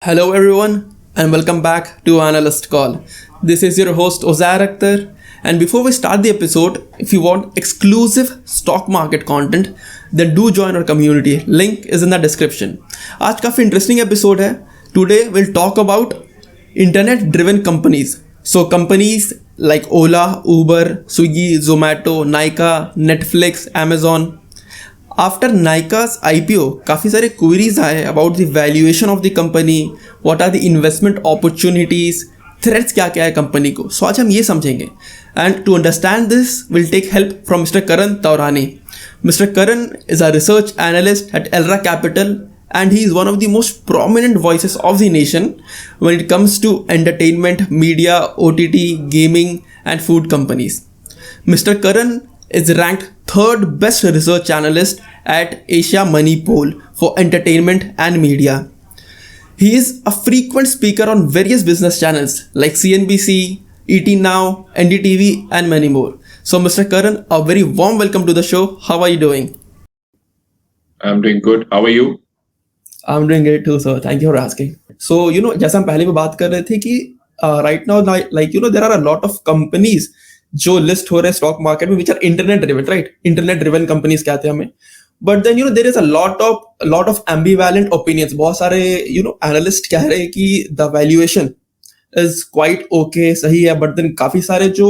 Hello, everyone, and welcome back to Analyst Call. This is your host, Ozair Akhtar. And before we start the episode, if you want exclusive stock market content, then do join our community. Link is in the description. आज काफ़ी interesting episode है. Today we'll talk about internet-driven companies. So companies like Ola, Uber, Swiggy, Zomato, Nykaa, Netflix, Amazon. After Nykaa's IPO, काफ़ी सारे queries आए about the valuation of the company, what are the investment opportunities, threats क्या क्या है company को. So आज हम ये समझेंगे. And to understand this, we'll take help from Mr. Karan Taurani. Mr. Karan is a research analyst at Elra Capital, and he is one of the most prominent voices of the nation when it comes to entertainment, media, OTT, gaming, and food companies. Mr. Karan is ranked third best research analyst at Asia Money Poll for entertainment and media. He is a frequent speaker on various business channels like CNBC, ET Now, NDTV, and many more. So, Mr. Karan, a very warm welcome to the show. How are you doing? I'm doing good. How are you? I'm doing great too, sir. Thank you for asking. So, जैसा हम पहले भी बात कर रहे थे कि right now, there are a lot of companies जो लिस्ट हो रहे हैं स्टॉक मार्केट में which are internet driven, right? Internet driven companies कहते हैं हमें. But then there is a lot of ambivalent opinions. बहुत सारे एनालिस्ट कह रहे हैं कि the valuation is quite okay, सही है. बट देन काफी सारे जो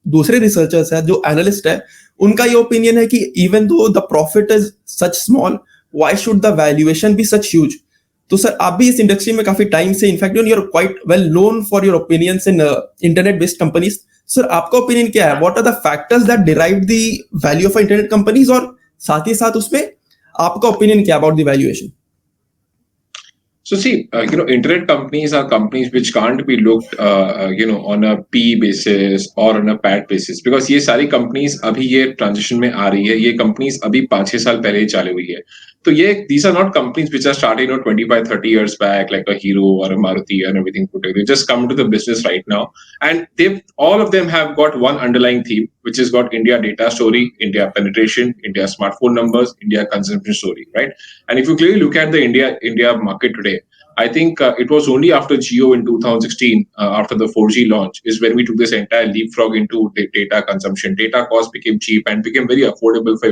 दूसरे रिसर्चर्स है, जो एनालिस्ट है, उनका ये ओपिनियन है कि even though the profit is such small, why should the valuation be such huge? तो सर, आप भी इस इंडस्ट्री में काफी टाइम से, in fact you are quite well known for your opinions in internet based companies. Sir, आपका opinion क्या है? What are the factors that derive the value of internet companies, और साथ ही साथ उसमें आपका ओपिनियन क्या about the valuation? So see, internet companies are companies which can't be looked, on a P basis or on a PAT basis, because ये सारी companies अभी ये transition में आ रही है. ये companies अभी 5-6 साल पहले ही चालू हुई है. तो ये these are not companies which are started 25-30 years back, like a Hero or a Maruti and everything put together. They just come to the business right now, and all of them have got one underlying theme, which is got India data story, India penetration, India smartphone numbers, India consumption story, right? And if you clearly look at the India market today, I think it was only after Jio in 2016, after the 4G launch, is when we took this entire leapfrog into data consumption. Data cost became cheap and became very affordable for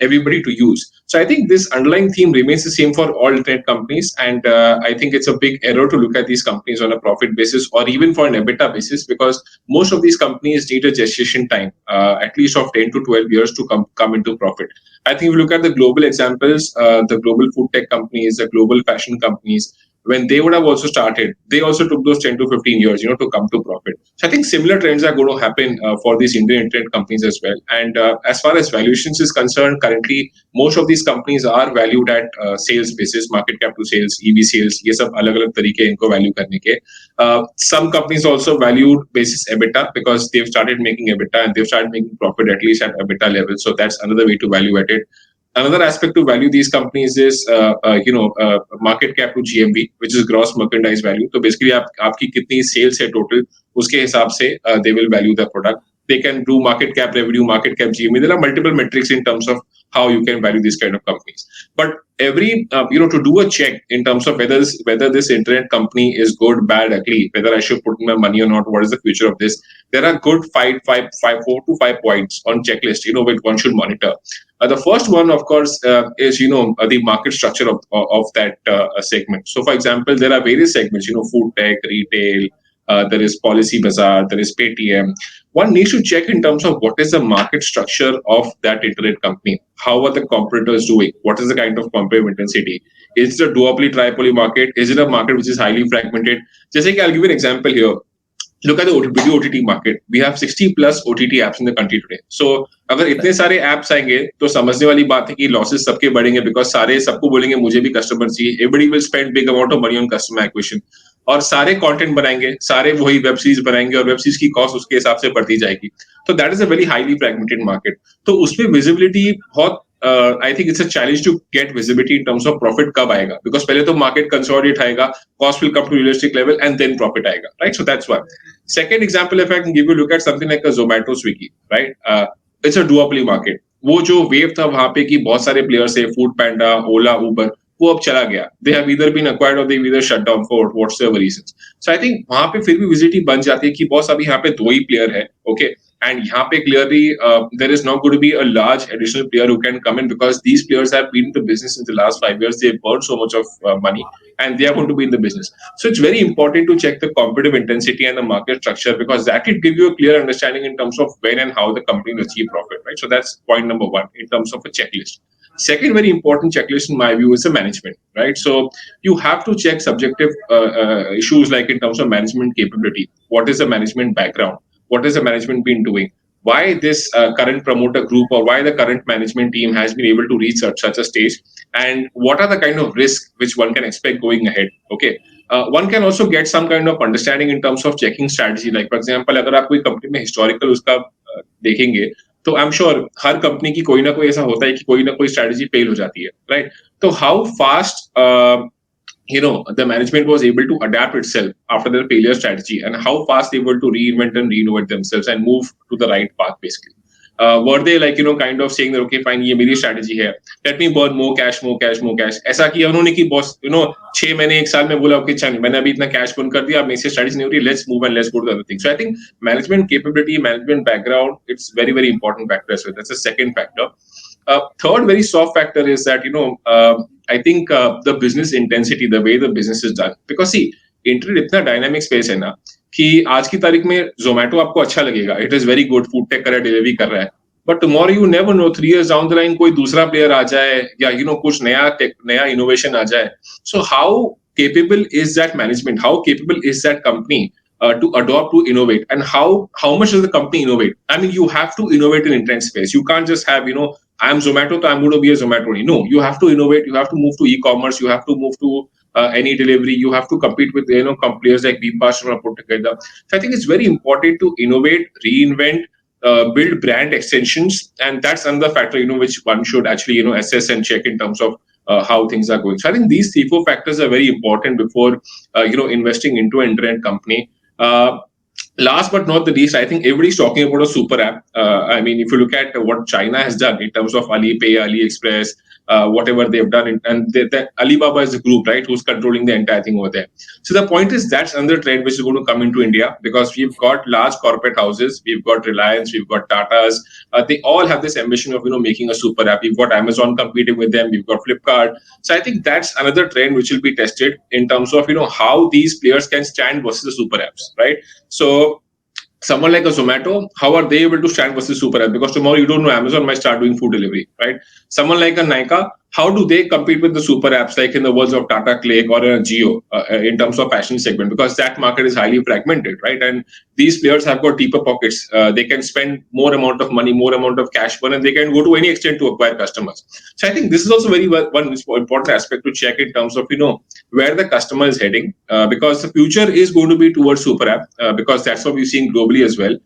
everybody to use. So I think this underlying theme remains the same for all internet companies, and I think it's a big error to look at these companies on a profit basis or even for an EBITDA basis, because most of these companies need a gestation time, at least of 10 to 12 years to come into profit. I think if you look at the global examples, the global food tech companies, the global fashion companies, when they would have also started, they also took those 10 to 15 years, to come to profit. So I think similar trends are going to happen for these Indian internet companies as well. And as far as valuations is concerned, currently most of these companies are valued at sales basis, market cap to sales, EV sales. ये सब अलग-अलग तरीके इनको value करने के. Some companies also valued basis EBITDA, because they've started making EBITDA and they've started making profit at least at EBITDA level. So that's another way to value at it. Another aspect to value these companies is, market cap to GMV, which is gross merchandise value. So basically, आपकी कितनी sales है total, उसके हिसाब से they will value the product. They can do market cap revenue, market cap GMV. There are multiple metrics in terms of how you can value these kind of companies. But every, to do a check in terms of whether this internet company is good, bad, ugly, whether I should put my money or not, what is the future of this? There are good 4 to 5 points on checklist, which one should monitor. The first one, of course, is, the market structure of that segment. So, for example, there are various segments, food tech, retail, there is Policy Bazaar, there is Paytm. One needs to check in terms of what is the market structure of that internet company. How are the competitors doing? What is the kind of competitive intensity? Is it a duopoly, tripoly market? Is it a market which is highly fragmented? Just like, I'll give you an example here. Look at the OTT market. We have 60 plus OTT apps in the country today. So, अगर इतने सारे apps आएंगे तो समझने वाली बात है कि losses सबके बढ़ेंगे, because सारे सबको बोलेंगे मुझे भी customer चाहिए. Everybody will spend big amount of money on customer acquisition. और सारे कंटेंट बनाएंगे, सारे वही वेब सीरीज बनाएंगे, और वेब सीरीज की कॉस्ट उसके हिसाब से बढ़ती जाएगी. तो that is a very highly fragmented market. तो उसमें विजिबिलिटी बहुत, I think it's a challenge to get visibility in terms of profit कब आएगा, बिकॉज पहले तो मार्केट कंसोलिडेट आएगा, cost will come to realistic level and then profit आएगा, right? So that's why. Second example, if I can give you look at something like a Zomato, Swiggy, right? It's a duopoly market. वो जो wave था वहां पे कि बहुत सारे players है, फूड पैंडा, ओला, उबर, वो अब चला गया, they have either been acquired और they either shut down for whatsoever reasons. So I think वहां पे फिर भी विजिबिलिटी बन जाती है कि बॉस अभी यहाँ पे दो ही प्लेयर है, ओके. And यहाँ पे clearly there is not going to be a large additional player who can come in because these players have been in the business in the last 5 years. They've burned so much of money and they are going to be in the business. So it's very important to check the competitive intensity and the market structure because that will give you a clear understanding in terms of when and how the company will achieve profit, right? So that's point number one in terms of a checklist. Second very important checklist in my view is the management, right? So you have to check subjective issues like in terms of management capability. What is the management background? What has the management been doing? Why this current promoter group or why the current management team has been able to reach such a stage? And what are the kind of risks which one can expect going ahead? Okay. One can also get some kind of understanding in terms of checking strategy. Like for example, अगर आप कोई company में historical उसका देखेंगे तो I am sure her company की कोई ना कोई ऐसा होता है कि कोई ना कोई स्ट्रेटजी फेल हो जाती है, राइट? तो how fast the management was able to adapt itself after their failure strategy and how fast they were to reinvent and renovate themselves and move to the right path basically. Were they like kind of saying that okay fine ये मेरी strategy है, let me burn more cash ऐसा किया उन्होंने कि boss 6 महीने 1 साल में बोला okay चल मैंने अभी इतना cash burn कर दिया अब मेरे से strategy नहीं हो रही, let's move and let's go to the other thing. So I think management capability, management background, it's very very important factor. So that's the second factor. Third very soft factor is that I think the business intensity, the way the business is done. Because see, internet इतना dynamic space है ना कि आज की तारीख में Zomato आपको अच्छा लगेगा, it is very good, food tech कर रहा है, delivery कर रहा है. But tomorrow you never know, 3 years down the line कोई दूसरा player आ जाए या कुछ नया innovation आ जाए. So how capable is that management? How capable is that company to adopt, to innovate, and how much does the company innovate? I mean, you have to innovate in internet space. You can't just have I'm Zomato, so I'm going to be a Zomato. No, you have to innovate. You have to move to e-commerce. You have to move to any delivery. You have to compete with players like Beepast or put together. So I think it's very important to innovate, reinvent, build brand extensions, and that's another factor which one should actually assess and check in terms of how things are going. So I think these 3-4 factors are very important before investing into an internet company. Last but not the least, I think everybody's talking about a super app. I mean, if you look at what China has done in terms of Alipay, AliExpress, whatever they've done, and Alibaba is the group, right, who's controlling the entire thing over there. So the point is that's another trend which is going to come into India because we've got large corporate houses, we've got Reliance, we've got Tatas. They all have this ambition of making a super app. We've got Amazon competing with them, we've got Flipkart. So I think that's another trend which will be tested in terms of how these players can stand versus the super apps, right? So someone like a Zomato, how are they able to stand versus super app? Because tomorrow you don't know, Amazon might start doing food delivery, right? Someone like a Nykaa, how do they compete with the super apps like in the worlds of Tata Click or Jio in terms of fashion segment? Because that market is highly fragmented, right? And these players have got deeper pockets. They can spend more amount of money, more amount of cash burn, and they can go to any extent to acquire customers. So I think this is also one important aspect to check in terms of where the customer is heading, because the future is going to be towards super app, because that's what we're seeing globally as well.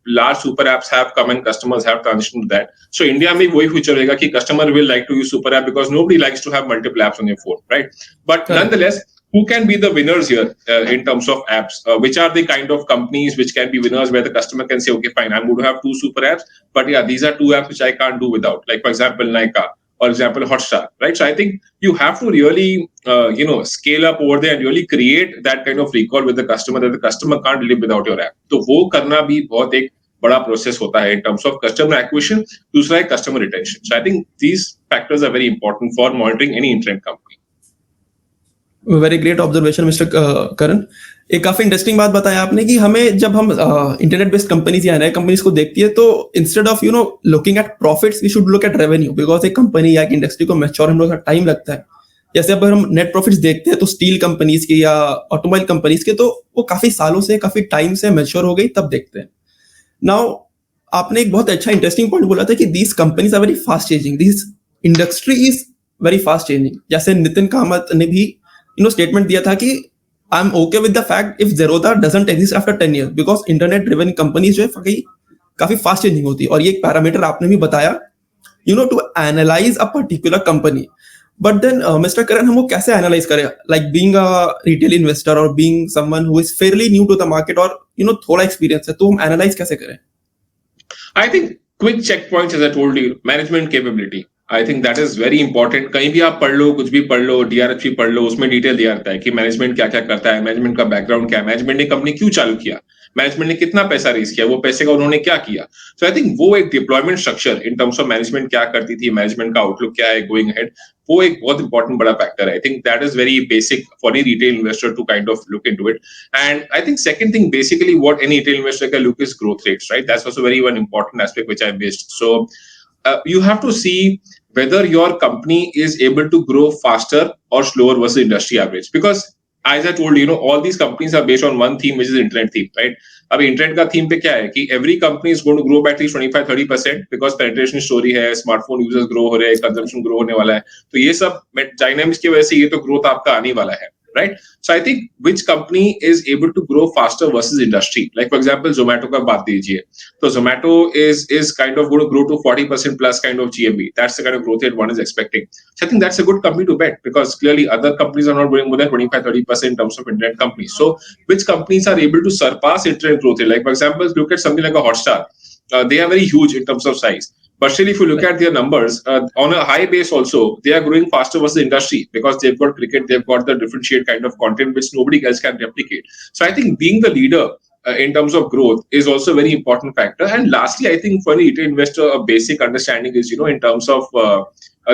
Large super apps have come and customers have transitioned to that. So India में वही future रहेगा कि customer will like to use super app because nobody likes to have multiple apps on your phone, right? But nonetheless, who can be the winners here in terms of apps? Which are the kind of companies which can be winners where the customer can say, okay, fine, I'm going to have 2 super apps, but yeah, these are 2 apps which I can't do without. Like for example, Nykaa. For example, Hotstar, right? So I think you have to really, scale up over there and really create that kind of recall with the customer that the customer can't live without your app. तो वो करना भी बहुत एक बड़ा process होता है in terms of customer acquisition, दूसरा है customer retention. So I think these factors are very important for monitoring any internet company. Very great observation mister Karan. एक काफी इंटरेस्टिंग बात बताया आपने कि हमें जब हम इंटरनेट बेस्ड कंपनीज या नए कंपनीज को देखती है तो instead of looking at profits we should look at revenue, because एक कंपनी या एक इंडस्ट्री को मैच्योर होने में टाइम लगता है. जैसे अब हम नेट प्रॉफिट्स देखते हैं तो स्टील कंपनीज के या ऑटोमोबाइल कंपनीज के तो वो काफी सालों से काफी टाइम से मैच्योर हो गई तब देखते हैं. नाउ आपने एक बहुत अच्छा इंटरेस्टिंग पॉइंट बोला था कि these companies are very fast changing, this industry is very fast changing. जैसे नितिन कामत ने भी स्टेटमेंट दिया था कि I am okay with the fact if Zerodha doesn't exist after 10 years because internet driven companies जो है काफी फास्ट चेंजिंग होती है. और ये एक पैरामीटर आपने भी बताया to analyze a particular company. But then mister Karan, हम वो कैसे एनालाइज करें, like being a retail investor और being someone who is fairly new to the market और थोड़ा एक्सपीरियंस है, तो हम एनालाइज कैसे करें? I think quick checkpoints, as I told you, management capability. I think that is very important. कहीं भी आप पढ़ लो, कुछ भी पढ़ लो, डीआरएफ पढ़ लो, उसमें डिटेल दिया रहता है कि मैनेजमेंट क्या क्या करता है, मैनेजमेंट का बैकग्राउंड क्या है, मैनेजमेंट ने कंपनी क्यों चालू किया, मैनेजमेंट ने कितना पैसा रेज किया, वो पैसे का उन्होंने क्या किया. सो आई थिंक वो एक deployment structure in terms of management क्या करती थी, मैनेजमेंट का आउटलुक क्या है गोइंग हेड, वो एक बहुत इंपॉर्टेंट बड़ा फैक्टर है. I think that is very basic for any retail investor to kind of look into it. And I think second thing basically what any retail investor can look is growth rates, right? That's also very one important aspect which I missed. So you have to see whether your company is able to grow faster or slower versus industry average. Because as I told you, all these companies are based on one theme, which is internet theme, right? अब internet का theme पे क्या है कि every company is going to grow by at least 25-30% because penetration story है, smartphone users grow हो रहे हैं, कंजम्पशन ग्रो होने वाला है, तो ये सब डायनामिक्स की वजह से ये तो ग्रोथ आपका आने वाला है, right? So I think which company is able to grow faster versus industry. Like for example, Zomato का बात दीजिए, तो Zomato is kind of going to grow to 40% plus kind of GMV. That's the kind of growth rate one is expecting. So I think that's a good company to bet because clearly other companies are not growing more than 25-30% in terms of internet companies. So which companies are able to surpass internet growth rate? Like for example, look at something like a Hotstar. They are very huge in terms of size. But still, if you look at their numbers, on a high base also, they are growing faster versus the industry because they've got cricket, they've got the differentiate kind of content which nobody else can replicate. So I think being the leader in terms of growth is also a very important factor. And lastly, I think for a retail investor, a basic understanding is, in terms of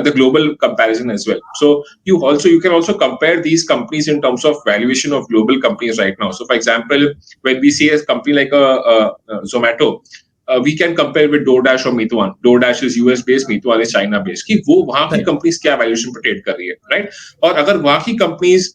the global comparison as well. So you can also compare these companies in terms of valuation of global companies right now. So for example, when we see a company like a Zomato, we can compare with DoorDash or Meituan. DoorDash is US based, Meituan is China based. कि वो वहाँ की companies क्या valuation पे trade कर रही है, right? और अगर वहाँ की कंपनीज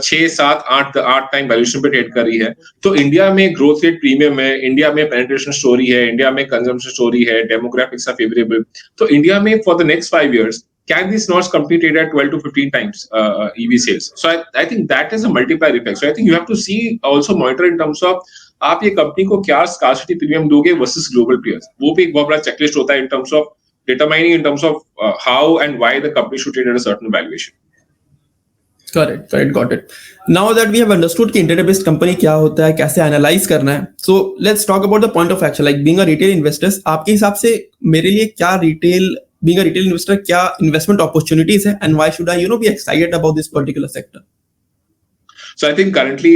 6-7-8 टाइम वैल्यूएशन पे ट्रेड कर रही है, तो इंडिया में ग्रोथ रेट प्रीमियम है, इंडिया में पेनिट्रेशन स्टोरी है, इंडिया में कंजम्पशन स्टोरी है, डेमोग्राफिक्स आर फेवरेबल. तो इंडिया में for the next 5 years can these not company trade at 12 to 15 times EV sales? So I think that is a multiplier effect. So I think you have to see also monitor in terms of आप ये company को क्या scarcity premium दोगे versus global players. वो भी एक बहुत बड़ा चेकलिस्ट होता है in terms of determining in terms of how and why the company should trade at a certain valuation. Correct, got it. Now that we have understood कि internet based company क्या होता है, कैसे एनालाइज करना है, so let's talk about the point of action. Like being a retail investor, आपके हिसाब से मेरे लिए क्या being a retail investor क्या investment opportunities है, and why should I be excited about this particular sector? So I think currently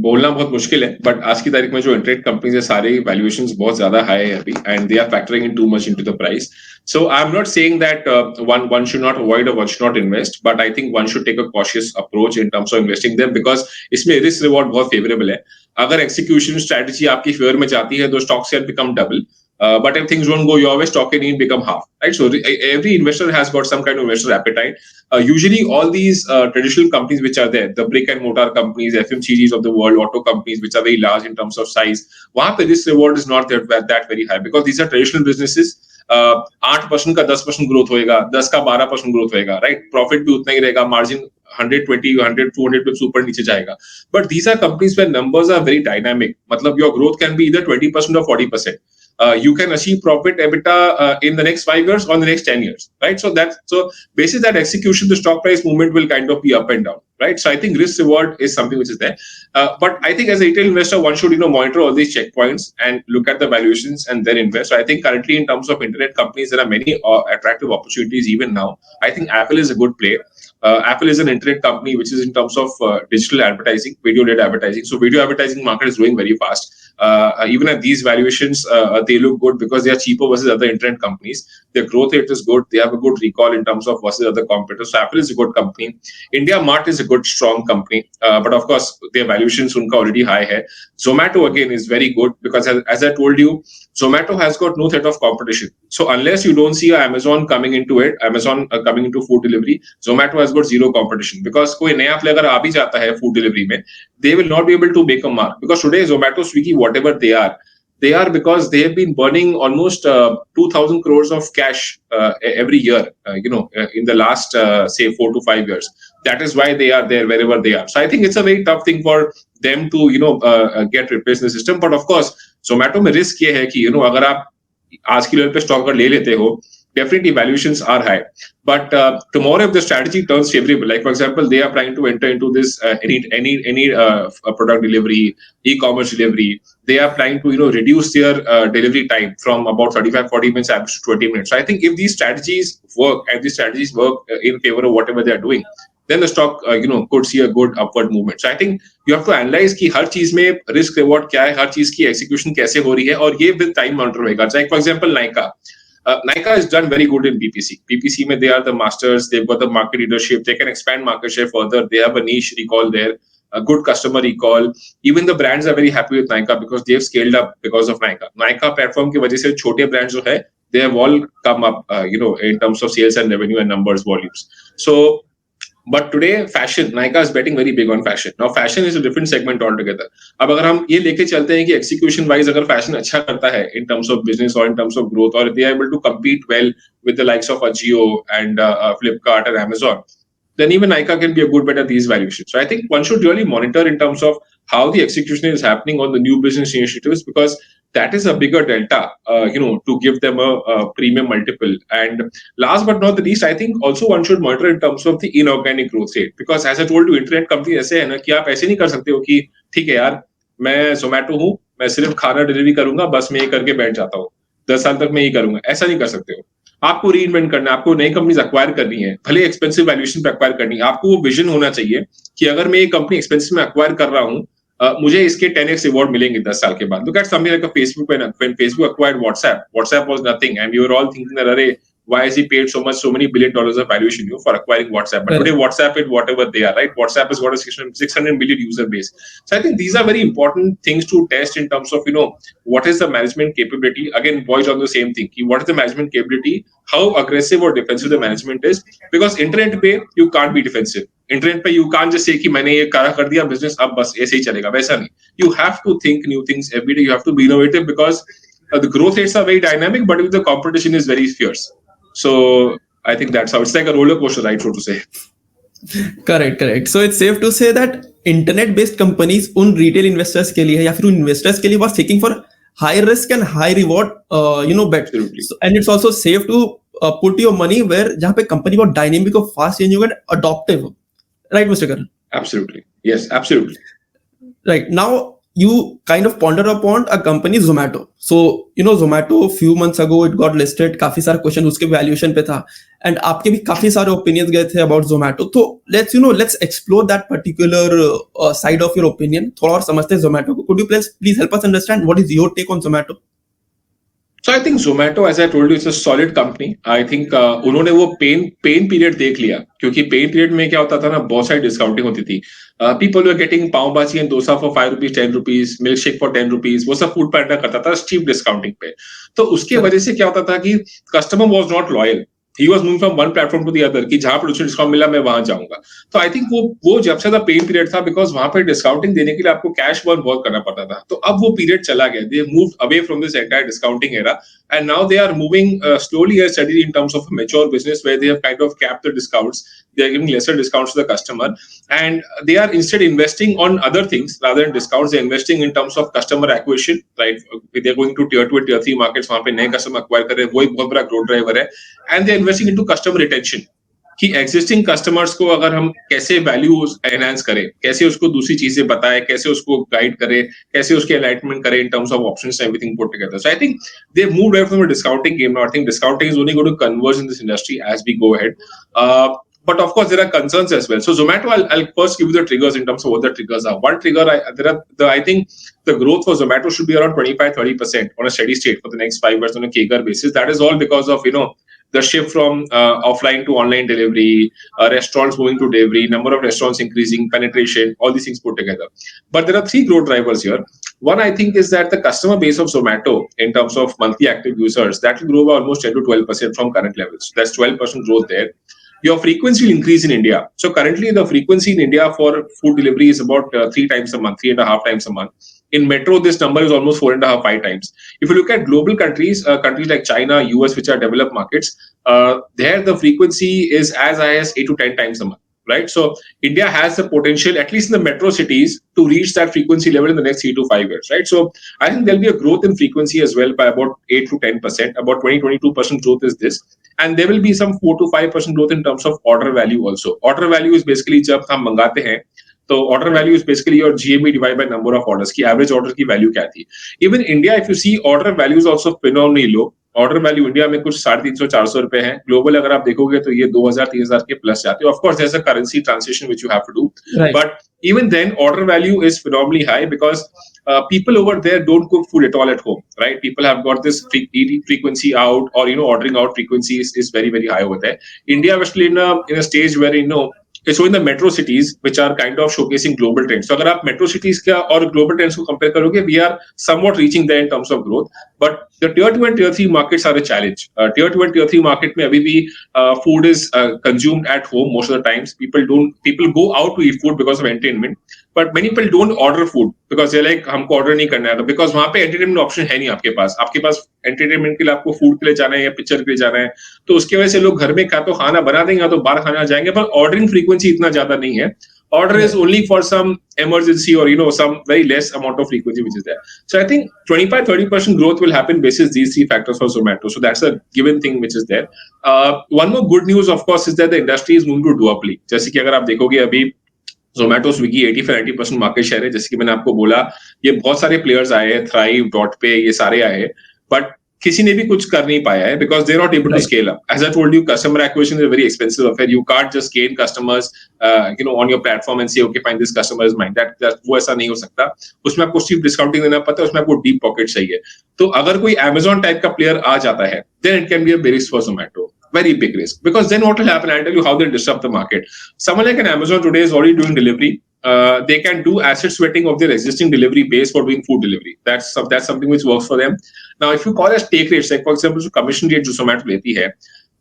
बोलना बहुत मुश्किल है, but आज की तारीख में जो इंटरनेट कंपनीज है सारे वैल्यूएशंस बहुत ज्यादा हाई है अभी, and they are factoring in too much into the price. So I'm not saying that one should not avoid or one should not invest, but I think one should take a cautious approach in terms of investing them because इसमें risk reward बहुत favorable है. अगर execution strategy आपकी favour में जाती है तो stock share become double. But if things don't go your way, stock can even become half, right? So every investor has got some kind of investor appetite. Usually all these traditional companies which are there, the brick and mortar companies, FMCGs of the world, auto companies which are very large in terms of size, वहाँ पे risk reward is not that very high because these are traditional businesses. 8% का 10% growth होएगा, 10 का 12% growth होएगा, right? Profit भी उतना ही रहेगा, margin 120, 100, 200 pips ऊपर नीचे जाएगा. But these are companies where numbers are very dynamic. मतलब your growth can be either 20% or 40%. You can achieve profit EBITDA in the next 5 years or in the next 10 years, right? So basically that execution, the stock price movement will kind of be up and down, right? So I think risk reward is something which is there. But I think as a retail investor, one should monitor all these checkpoints and look at the valuations and then invest. So I think currently in terms of internet companies, there are many attractive opportunities even now. I think Apple is a good play. Apple is an internet company which is in terms of digital advertising, video-led advertising. So video advertising market is growing very fast. Even at these valuations, they look good because they are cheaper versus other internet companies. Their growth rate is good. They have a good recall in terms of versus other competitors. So Apple is a good company. India Mart is a good, strong company. But of course, their valuations unka already high hai. Zomato again is very good because as I told you, Zomato has got no threat of competition. So unless you don't see Amazon coming into it, Amazon coming into food delivery, Zomato has got zero competition because कोई नया player अगर आ भी जाता है food delivery में, they will not be able to make a mark because today Zomato, Swiggy, whatever they are because they have been burning almost 2,000 crores of cash every year, in the last say 4 to 5 years. That is why they are there wherever they are. So I think it's a very tough thing for them to get replaced in the system. But of course, Zomato में risk ये है कि अगर आप आज की level पे stock अगर ले लेते हो definitely valuations are high. But tomorrow, if the strategy turns favorable, like for example, they are trying to enter into this any product delivery, e-commerce delivery, they are trying to reduce their delivery time from about 35-40 minutes average to 20 minutes. So I think if these strategies work and these strategies work in favor of whatever they are doing, then the stock could see a good upward movement. So I think you have to analyze कि हर चीज में risk reward क्या है, हर चीज की execution कैसे हो रही है, और ये with time monitor होगा. Like for example Nykaa. Nykaa has done very good in PPC. PPC में they are the masters. They've got the market leadership. They can expand market share further. They have a niche recall there, a good customer recall. Even the brands are very happy with Nykaa because they've scaled up because of Nykaa. Nykaa platform की वजह से छोटे brands जो है, they have all come up, in terms of sales and revenue and numbers, volumes. So, but today fashion, Nykaa is betting very big on fashion. Now fashion is a different segment altogether. अब अगर हम ये लेके चलते हैं कि execution wise अगर fashion अच्छा करता है in terms of business or in terms of growth, or they are able to compete well with the likes of Ajio and Flipkart and Amazon, then even Nykaa can be a good bet at these valuations. So I think one should really monitor in terms of how the execution is happening on the new business initiatives, because that is a bigger delta, to give them a premium multiple. And last but not the least, I think also one should monitor in terms of the inorganic growth rate, because as I told you, internet company ऐसे है ना कि आप ऐसे नहीं कर सकते हो कि ठीक है यार, मैं Zomato हूँ, मैं सिर्फ खाना डिलीवरी करूंगा, बस मैं ये करके बैठ जाता हूँ, 10 साल तक मैं ये करूंगा. ऐसा नहीं कर सकते हो. आपको रीइन्वेंट करना है, आपको नई कंपनीज अक्वायर करनी है, भले एक्सपेंसिव वैल्यूएशन पे अक्वायर करनी है. आपको वो विजन होना चाहिए कि अगर मैं ये कंपनी एक्सपेंसिव में अक्वायर कर रहा हूँ, मुझे इसके 10x रिवॉर्ड मिलेंगे 10 साल के बाद. Look at something like a Facebook. When Facebook acquired WhatsApp was nothing, and we were all thinking that, अरे, why has he paid so many $1 billion of valuation for acquiring WhatsApp? But today WhatsApp is whatever they are, right? WhatsApp has got a 600 million user base. So I think these are very important things to test in terms of, what is the management capability. Again, boils on the same thing. What is the management capability? How aggressive or defensive the management is? Because internet पे you can't be defensive. Internet पे you can just say कि मैंने ये कर दिया business, अब बस ऐसे ही चलेगा, वैसा नहीं. You have to think new things every day. You have to be innovative because the growth rates are very dynamic, but the competition is very fierce. So I think that's how it's like a roller coaster ride, so to say. Correct. So it's safe to say that internet based companies उन retail investors के लिए या फिर उन investors के लिए was seeking for high risk and high reward bet. And it's also safe to put your money where जहां पे कंपनी बहुत डायनेमिक और fast changing and adaptive. Right, Mr. Karan? Absolutely. Yes, absolutely. Right. Now, you kind of ponder upon a company, Zomato. So, Zomato, few months ago, it got listed. काफी सारे question उसके valuation पे था. And आपके भी काफी सारे opinions गए थे about Zomato. तो let's explore that particular side of your opinion. थोड़ा और समझते हैं Zomato को. Could you please help us understand what is your take on Zomato? So I think Zomato, as I told you, it's a solid company. I think उन्होंने वो pain period देख लिया, क्योंकि पेन पीरियड में क्या होता था ना, बहुत सारी डिस्काउंटिंग होती थी. People were getting पाव भाजी and dosa for 5 rupees, 10 rupees, milk shake for 10 rupees. वो सब फूड पैंडा करता था स्टीप डिस्काउंटिंग पे. तो उसके वजह से क्या होता था कि customer was not loyal. He was moving from one platform to the other कि जहां पर उसे डिस्काउंट मिला मैं वहां जाऊंगा. तो आई थिंक वो जब से पेन पीरियड था, बिकॉज वहां पे डिस्काउंटिंग देने के लिए आपको कैश बर्न बहुत करना पड़ता था. तो अब वो पीरियड चला गया. दे moved away from this entire discounting era, and now they are moving slowly and steadily in terms of a mature business where they have kind of capped the discounts. They are giving lesser discounts to the customer, and they are instead investing on other things rather than discounts. They're investing in terms of customer acquisition, right? They're going to tier 2 and tier 3 markets, वहाँ पे नए customer acquire कर रहे हैं, वो एक बहुत बड़ा growth driver है. And they're investing into customer retention. कि एग्जिस्टिंग कस्टमर्स को अगर हम कैसे वैल्यू एनहांस करें, कैसे उसको दूसरी चीजें बताएं, कैसे उसको गाइड करें, कैसे उसके एनलाइटमेंट करें in terms of options, everything put together. So I think they moved away from a discounting game. Now I think discounting is only going to converge in this industry as we go ahead. But of course, there are concerns as well. So Zomato, I'll first give you the triggers in terms of what the triggers are. One trigger, I think the growth for Zomato should be around 25-30% on a steady state for the next 5 years on a CAGR basis. That is all because of the shift from offline to online delivery, restaurants moving to delivery, number of restaurants increasing, penetration, all these things put together. But there are 3 growth drivers here. One, I think, is that the customer base of Zomato, in terms of monthly active users, that will grow by almost 10-12% from current levels. That's 12% growth there. Your frequency will increase in India. So currently the frequency in India for food delivery is about 3 times a month, 3.5 times a month. In metro, this number is almost 4.5, 5 times. If you look at global countries, countries like China, US, which are developed markets, there the frequency is as high as 8 to 10 times a month, right? So India has the potential, at least in the metro cities, to reach that frequency level in the next 3 to 5 years, right? So I think there'll be a growth in frequency as well by about 8 to 10%. About 20-22% growth is this. and there will be some 4 to 5% growth in terms of order value also. Order value is basically जब हम मंगाते हैं तो order value is basically your GMV divided by number of orders की average order की value क्या थी. Even India, if you see, order value is also phenomenally low. Order value India में कुछ 350-400 रुपए है. ग्लोबल अगर आप देखोगे तो ये 2000-3000 के प्लस जाते हैं. Of course there is a currency transition which you have to do, but even then order value is phenomenally high because people over there don't cook food at all at home, right? People have got this eating frequency out, or ordering out frequency is very very high over there. India was still in a stage where it's in the metro cities which are kind of showcasing global trends. So अगर आप metro cities का और global trends को compare करोगे, we are somewhat reaching there in terms of growth. But the tier 2 and tier 3 markets are a challenge. Tier 2 and tier 3 market में अभी भी food is consumed at home most of the times. People go out to eat food because of entertainment. But many people don't order food because they're like हमको order नहीं करना है, because वहाँ पे entertainment option है नहीं आपके पास. आपके पास entertainment के लिए आपको food के लिए जाना है या picture के लिए जाना है, तो उसकी वजह से लोग घर में तो खाना बना देंगे या तो बाहर खाना जाएंगे, पर ordering frequency इतना ज्यादा नहीं है. Order is only for some emergency or some very less amount of frequency which is there. So I think 25-30% growth will happen basis these three factors for Zomato. So that's a given thing which is there. One more good news, of course, is that the industry is moving to duopoly. जैसे कि अगर आप देखोगे अभी Zomato, Swiggy 85-90% market share है. जैसे कि मैंने आपको बोला, ये बहुत सारे प्लेयर्स आए हैं, थ्राइव, डॉटपे, ये सारे आए हैं, बट किसी ने भी कुछ कर नहीं पाया है because they're not able to scale up. As I told you, customer acquisition is a very expensive affair. You can't just gain customers, on your platform and say, okay, fine, this customer is mine. That वो ऐसा नहीं हो सकता. उसमें आपको सिर्फ discounting देना पड़ता है, उसमें आपको डीप पॉकेट चाहिए. तो अगर कोई Amazon टाइप का प्लेयर आ जाता है, then it can be a big risk for Zomato. Very big risk, because then what will happen? I'll tell you how they'll disrupt the market. Someone like an Amazon today is already doing delivery. They can do asset sweating of their existing delivery base for doing food delivery. That's something which works for them. Now, if you call as take rates, like for example, commission rate जो Zomato लेती है,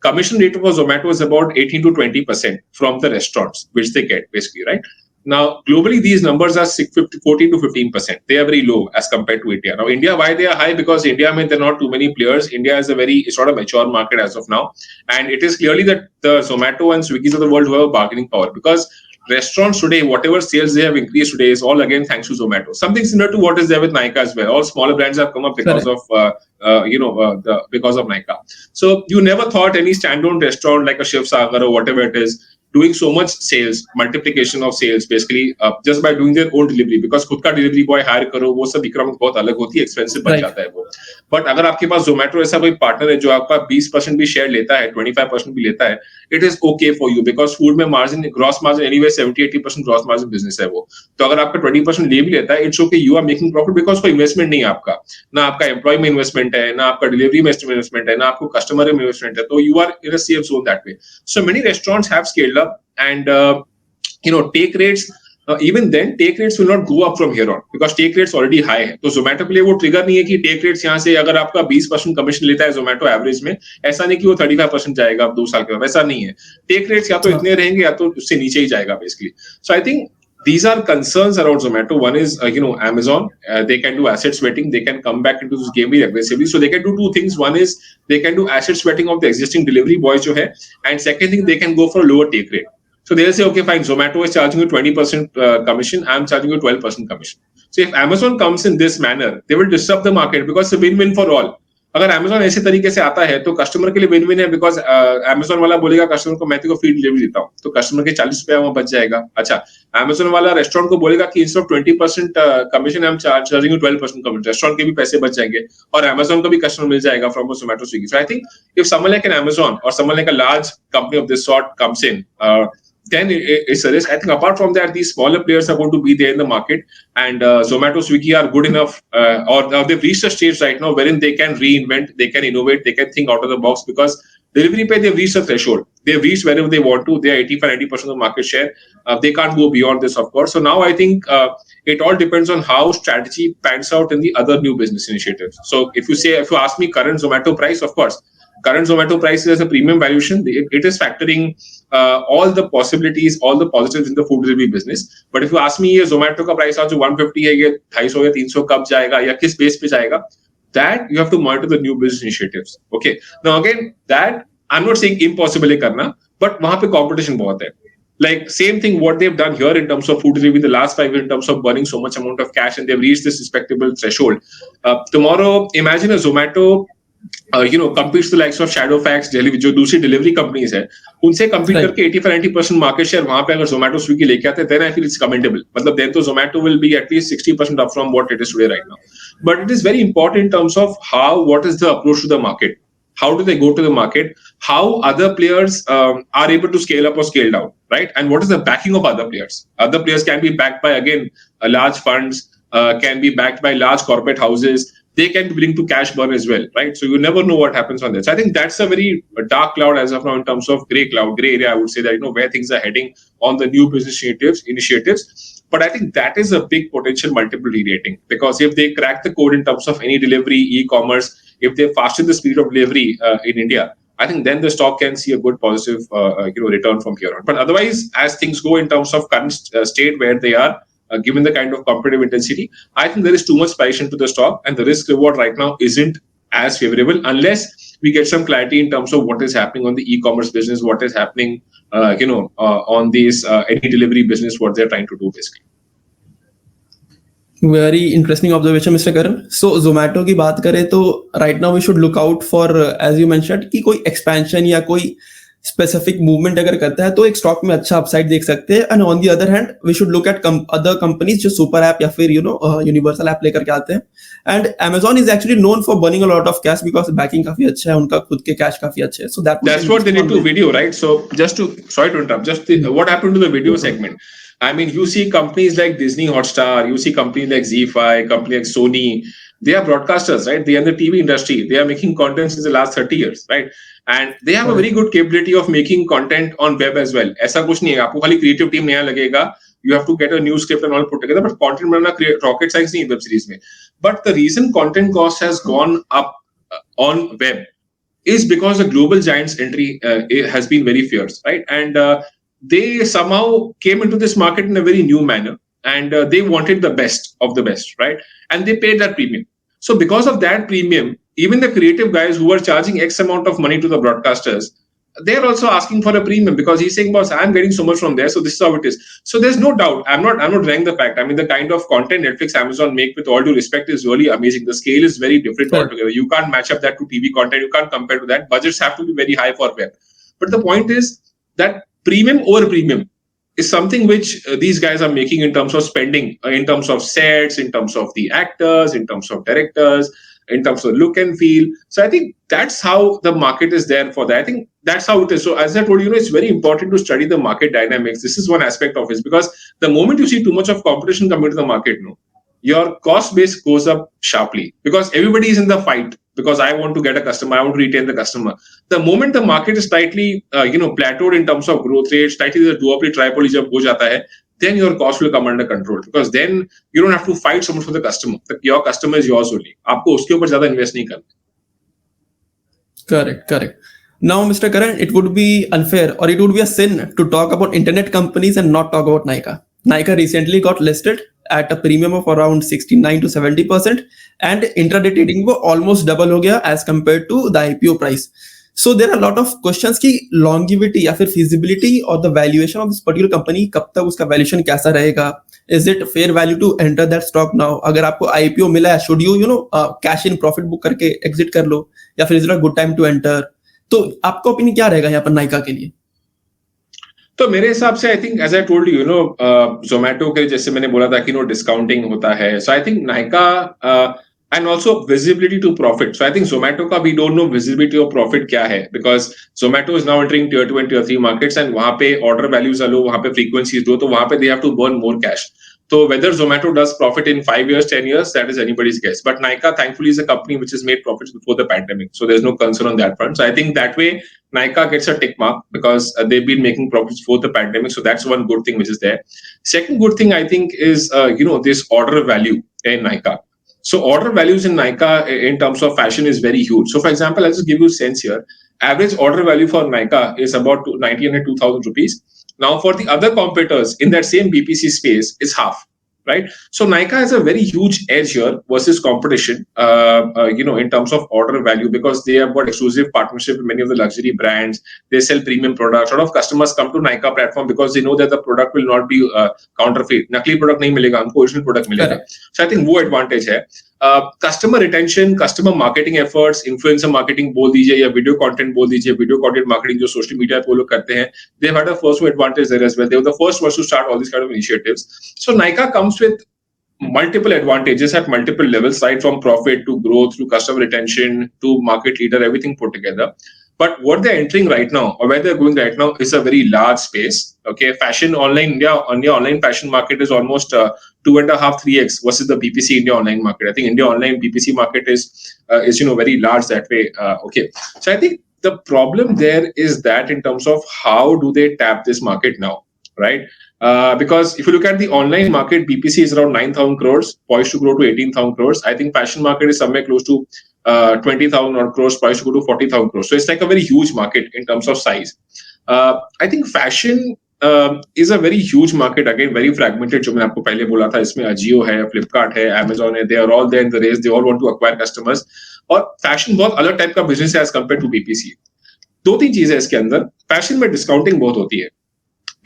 commission rate for Zomato is about 18 to 20% from the restaurants which they get, basically, right? Now, globally, these numbers are 14 to 15%. They are very low as compared to India. Now, India, why they are high? Because India, there are not too many players. India is it's not a mature market as of now. And it is clearly that the Zomato and Swiggies of the world who have bargaining power, because restaurants today, whatever sales they have increased today is all again thanks to Zomato. Something similar to what is there with Nykaa as well. All smaller brands have come up because of because of Nykaa. So you never thought any standalone restaurant like a Shiv Sagar or whatever it is doing so much sales, multiplication of sales, basically just by doing their own delivery. Because खुद का delivery boy hire करो, वो सब इकराम बहुत अलग होती है, expensive बन जाता है वो. But अगर आपके पास Zomato ऐसा कोई partner है जो आपका 20% भी share लेता है, 25% भी लेता है, it is okay for you, because food में margin, gross margin anyway 70-80% gross margin business है वो. तो अगर आपका 20% ले भी लेता है, it's okay, you are making profit because कोई investment नहीं है आपका. ना आपका employee में investment है, ना आपका delivery में investment है, ना आपको customer में investment है. तो you are in a safe zone that way. So many restaurants have scaled up, and take rates, even then take rates will not go up from here on because take rates already high है. तो Zomato के लिए वो trigger नहीं है कि take rates यहाँ से अगर आपका 20% कमीशन लेता है Zomato एवरेज में, ऐसा नहीं कि वो 35% जाएगा अब 2 साल के बाद, ऐसा नहीं है. टेक रेट्स या तो इतने रहेंगे या तो उससे नीचे ही जाएगा basically. So I think these are concerns around Zomato. One is, Amazon. They can do asset sweating. They can come back into this game very aggressively. So they can do two things. One is they can do asset sweating of the existing delivery boys जो है, and second thing, they can go for a lower take rate. So they'll say, okay, fine, Zomato is charging you 20% commission. I'm charging you 12% commission. So if Amazon comes in this manner, they will disrupt the market because it's a win-win for all. अगर Amazon ऐसे तरीके से आता है तो customer के लिए win win है, बिकॉज Amazon वाला बोलेगा कस्टमर को मैं तेरे को फ्री डिलीवरी देता हूँ, तो कस्टमर के 40 रुपया वहां बच जाएगा. अच्छा, Amazon वाला रेस्टोरेंट को बोलेगा कि instead of 20% commission I am charging you 12% commission, restaurant के भी पैसे बच जाएंगे और Amazon को भी कस्टमर मिल जाएगा from Zomato, Swiggy. So I think if someone like an Amazon or someone like a large company of this sort comes in, then it's a risk. I think apart from that, these smaller players are going to be there in the market, and Zomato, Swiggy are good enough, or they've reached a stage right now wherein they can reinvent, they can innovate, they can think out of the box, because delivery pay, they've reached a threshold. They've reached wherever they want to. They are 85-90% of the market share. They can't go beyond this, of course. So now I think it all depends on how strategy pans out in the other new business initiatives. So if you ask me current Zomato price, of course, current Zomato price is a premium valuation. It is factoring all the possibilities, all the positives in the food delivery business. But if you ask me, ये Zomato का price आज जो 150 है, ये 250 या 300 कब जाएगा या किस बेस पे जाएगा, that you have to monitor the new business initiatives. Okay. Now again, that I'm not saying impossible है करना, but वहाँ पे competition बहुत है. Like same thing what they've done here in terms of food delivery in the last 5 years in terms of burning so much amount of cash, and they've reached this respectable threshold. Tomorrow, imagine a Zomato competes the likes of Shadowfax, जो दूसरी delivery companies है, उनसे compete Right. करके 85-90% market share वहां पे अगर जोमेटो स्विगी लेके आते हैं, then I feel it's commendable. मतलब then तो Zomato will be at least 60% up from what it is today right now. But it is very important in terms of what is the approach to the market. How do they go to the market? How other players are able to scale up or scale down, right? And what is the backing of other players? Other players can be backed by, again, large funds, can be backed by large corporate houses. They can be willing to cash burn as well, right? So you never know what happens on that. So I think that's a very dark cloud as of now in terms of gray area. I would say that, where things are heading on the new business initiatives. But I think that is a big potential multiple re-rating, because if they crack the code in terms of any delivery, e-commerce, if they fasten the speed of delivery in India, I think then the stock can see a good positive return from here on. But otherwise, as things go in terms of current state where they are, given the kind of competitive intensity, I think there is too much price into the stock, and the risk reward right now isn't as favorable unless we get some clarity in terms of what is happening on the e-commerce business, what is happening, on these any delivery business, what they're trying to do basically. Very interesting observation mister Karan. So Zomato की बात करें तो right now we should look out for, as you mentioned, कि कोई expansion या कोई specific movement अगर करता है तो एक स्टॉक में अच्छा अपसाइड देख सकते हैं. And on the other hand we should look at other companies जो सुपर ऐप या फिर यूनिवर्सल ऐप लेकर के आते हैं. And Amazon is actually known for burning a lot of cash because backing काफी अच्छा है, उनका खुद के कैश काफी अच्छे हैं. सो that's what they need to video, right? So sorry to interrupt, what happened to the video segment? I mean, you see companies like Disney Hotstar, you see companies like ZEE5, company like Sony. They are broadcasters, right? They are in the TV industry. They are making content since the last 30 years, right? And they have a very good capability of making content on web as well. ऐसा कुछ नहीं है, आपको खाली creative team नया लगेगा. You have to get a new script and all put together, but content banana rocket science नहीं है web series में. But the reason content cost has gone up on web is because the global giants entry has been very fierce, right? And they somehow came into this market in a very new manner, and they wanted the best of the best, right? And they paid that premium. So because of that premium, even the creative guys who are charging X amount of money to the broadcasters, they're also asking for a premium, because he's saying, boss, I'm getting so much from there, so this is how it is. So there's no doubt. I'm not denying the fact. I mean, the kind of content Netflix, Amazon make, with all due respect, is really amazing. The scale is very different altogether. You can't match up that to TV content. You can't compare to that. Budgets have to be very high for web. But the point is that premium over premium is something which these guys are making in terms of spending, in terms of sets, in terms of the actors, in terms of directors, in terms of look and feel. So I think that's how the market is there for that. I think that's how it is. So as I told you, it's very important to study the market dynamics. This is one aspect of it, because the moment you see too much of competition coming to the market, your cost base goes up sharply, because everybody is in the fight, because I want to get a customer, I want to retain the customer. The moment the market is slightly plateaued in terms of growth rate, slightly the duopoly tripoly jab ho jata hai, then your cost will come under control, because then you don't have to fight so much for the customer. Your customer is yours only. आपको उसके ऊपर ज़्यादा invest नहीं करना. Correct. Now, Mr. Karan, it would be unfair, or it would be a sin to talk about internet companies and not talk about Nykaa. Nykaa recently got listed at a premium of around 69 to 70%, and intraday trading वो almost double हो गया as compared to the IPO price. So there are a lot of questions कि longevity या फिर feasibility और the valuation of this particular company, कब तक उसका valuation कैसा रहेगा? Is it fair value to enter that stock now? अगर आपको IPO मिला है, should you cash in profit book करके exit कर लो, या फिर is it a good time to enter? तो आपका ओपिनियन क्या रहेगा यहाँ पर नाइका के लिए? तो मेरे हिसाब से, I think, as I told you, Zomato के जैसे मैंने बोला था कि डिस्काउंटिंग होता है. So I think Nykaa and also visibility to profit. So I think Zomato का we don't know visibility of profit क्या है, because Zomato is now entering tier 2 and tier 3 markets, and वहां पे ऑर्डर वैल्यूज लो, वहां पे frequencies लो, तो वहां पे they have to burn more cash. So whether Zomato does profit in 5 years, 10 years, that is anybody's guess. But Nykaa, thankfully, is a company which has made profits before the pandemic. So there's no concern on that front. So I think that way, Nykaa gets a tick mark, because they've been making profits before the pandemic. So that's one good thing which is there. Second good thing, I think, is, this order value in Nykaa. So order values in Nykaa in terms of fashion is very huge. So for example, I'll just give you a sense here. Average order value for Nykaa is about 2,000 rupees. Now, for the other competitors in that same BPC space, is half, right? So Nykaa has a very huge edge here versus competition, in terms of order value, because they have got exclusive partnership with many of the luxury brands. They sell premium products. A lot of customers come to Nykaa platform because they know that the product will not be counterfeit. Nakli product nahi milega, humko original product milega. So I think वो advantage है. Customer retention, customer marketing efforts, influencer marketing बोल दीजिए या video content बोल दीजिए, video content marketing जो social media पे वो लोग करते हैं, they have had a first advantage there as well. They were the first ones to start all these kind of initiatives. So Nykaa comes with multiple advantages at multiple levels, right from profit to growth to customer retention to market leader, everything put together. But what they're entering right now, or where they're going right now, is a very large space. Okay, fashion online India online fashion market is almost 2.5, 3x versus the BPC India online market. I think India online BPC market is very large that way. Okay, so I think the problem there is that in terms of how do they tap this market now, right? Because if you look at the online market, BPC is around 9,000 crores, poised to grow to 18,000 crores. I think fashion market is somewhere close to 20,000 or crores, poised to go to 40,000 crores. So it's like a very huge market in terms of size. I think fashion is a very huge market, again very fragmented. जो मैंने आपको पहले बोला था, इसमें Ajio है, Flipkart है, Amazon है, they are all there in the race. They all want to acquire customers. और fashion बहुत अलग टाइप का बिजनेस है as compared to BPC. 2-3 चीजें इसके अंदर. फैशन में डिस्काउंटिंग बहुत होती है.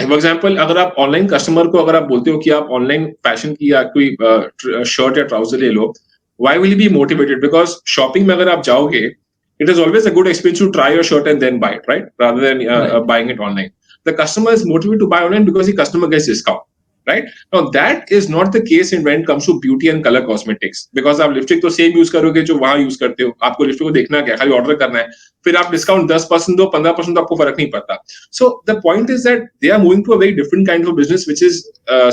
फॉर एग्जाम्पल, अगर आप ऑनलाइन कस्टमर को अगर आप बोलते हो कि आप ऑनलाइन फैशन की या कोई शर्ट या ट्राउजर ले लो, why will you be motivated? Because shopping में अगर आप जाओगे, it is always a good experience to try your shirt and then buy it, right? Rather than buying it online. The customer is motivated to buy online because the customer gets discount, right? Now that is not the case when it comes to beauty and color cosmetics, because आप lipstick तो same use करोगे जो वहां use करते हो. आपको lipstick को देखना क्या, खाली ऑर्डर करना है, फिर आप डिस्काउंट 10% दो, 15% आपको फर्क नहीं पड़ता. So the point is that they are moving to a very different kind of business which is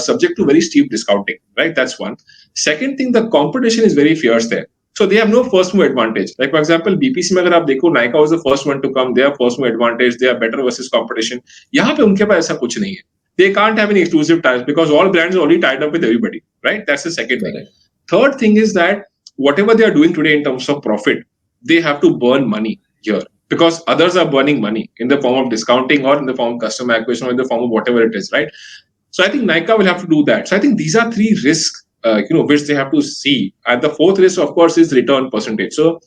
subject to very steep discounting, right? That's one. Second thing, the competition is very fierce there. So they have no first move advantage. Like for example, BPC में अगर आप देखो, Nykaa was the first one to come. They have first move advantage. They are better versus competition. यहाँ पे उनके पास ऐसा कुछ नहीं है. They can't have any exclusive ties because all brands are already tied up with everybody, right? That's the second thing. Third thing is that whatever they are doing today in terms of profit, they have to burn money here because others are burning money in the form of discounting or in the form of customer acquisition or in the form of whatever it is, right? So I think Nykaa will have to do that. So I think these are 3 risks, which they have to see. And the fourth risk, of course, is return percentage. So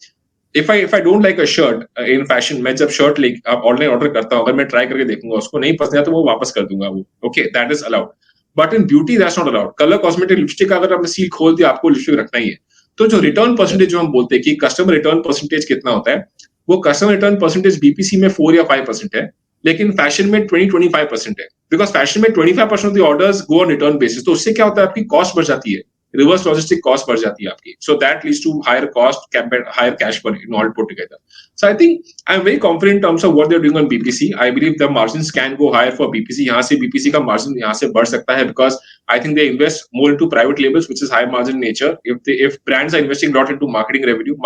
if I don't like a shirt in fashion, मैं जब shirt online order करता हूँ, अगर मैं try करके देखूंगा, उसको नहीं पसंद है तो वो वापस कर दूंगा वो. Okay, that is allowed. But in beauty, that's not allowed. Colour cosmetic lipstick अगर आपने सील खोल दिया, आपको लिपस्टिक रखना ही है. तो जो रिटर्न परसेंटेज जो हम बोलते हैं कि कस्टमर रिटर्न परसेंटेज कितना होता है, वो कस्टमर रिटर्न परसेंटेज बीपीसी में 4 या 5% है, लेकिन फैशन में 20-25% है. बिकॉज फैशन में 25% of the orders go on return basis. तो उससे क्या होता है, आपकी कॉस्ट बढ़ जाती है, रिवर्स लॉजिस्टिक कॉस्ट बढ़ जाती है आपकी. So that leads to higher cost, higher cash पर in all put together. So I think I am very confident in terms of what they are doing on BPC. I believe the margins can go higher for BPC. यहाँ से BPC का margin यहाँ से बढ़ सकता है because I think they invest more into private labels, which is high margin nature. If brands are investing a lot into marketing revenue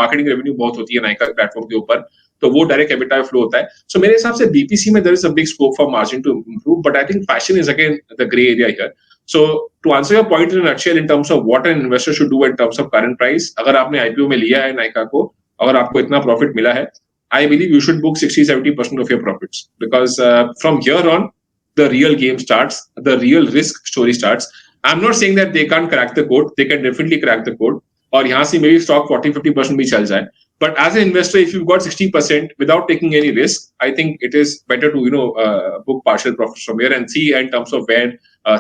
बहुत होती है Nykaa प्लेटफॉर्म के ऊपर, तो वो डायरेक्ट EBITDA फ्लो होता है. So मेरे हिसाब से BPC में there is a big scope for margin to improve, but I think fashion is again the gray area here. So to answer your point in a nutshell in terms of what an investor should do in terms of current price, अगर आपने IPO में लिया है Nykaa को, अगर आपको इतना profit मिला है, I believe you should book 60-70% of your profits because from here on the real game starts, the real risk story starts. I'm not saying that they can't crack the code. They can definitely crack the code. और यहाँ से maybe stock 40-50% भी चल जाए. But as an investor, if you've got 60% without taking any risk, I think it is better to book partial profits from here and see in terms of where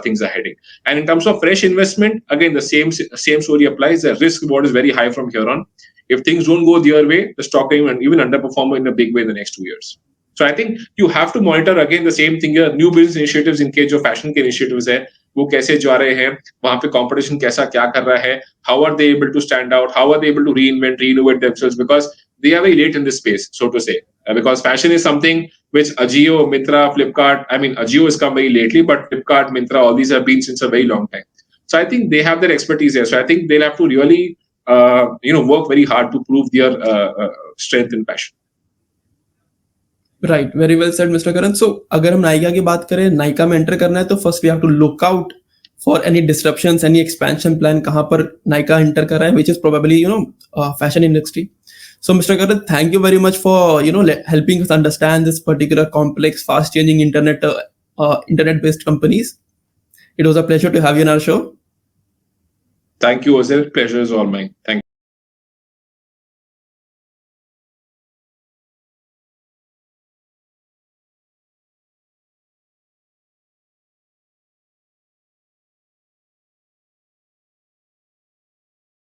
things are heading. And in terms of fresh investment, again the same story applies. The risk reward is very high from here on. If things don't go their way, the stock can even underperform in a big way in the next 2 years. So I think you have to monitor again the same thing here. New business initiatives in case जो fashion के initiatives है, वो कैसे जा रहे हैं, वहाँ पे competition कैसा क्या कर रहा है, how are they able to stand out, how are they able to renovate themselves, because they are very late in this space, so to say. Because fashion is something which Ajio, Myntra, Flipkart, I mean Ajio has come very lately, but Flipkart, Myntra, all these have been since a very long time. So I think they have their expertise here. So I think they'll have to really work very hard to prove their strength in fashion. Right, very well said mister Karan. So अगर हम नायका की बात करें, नायका में enter करना है तो first we have to look out for any disruptions, any expansion plan, कहाँ पर नायका एंटर कर रहा है, which is probably fashion industry. So Mr. Karan, thank you very much for helping us understand this particular complex, fast changing internet based companies. It was a pleasure to have you in our show. Thank you, Ozil. Pleasure is all mine. Thank you.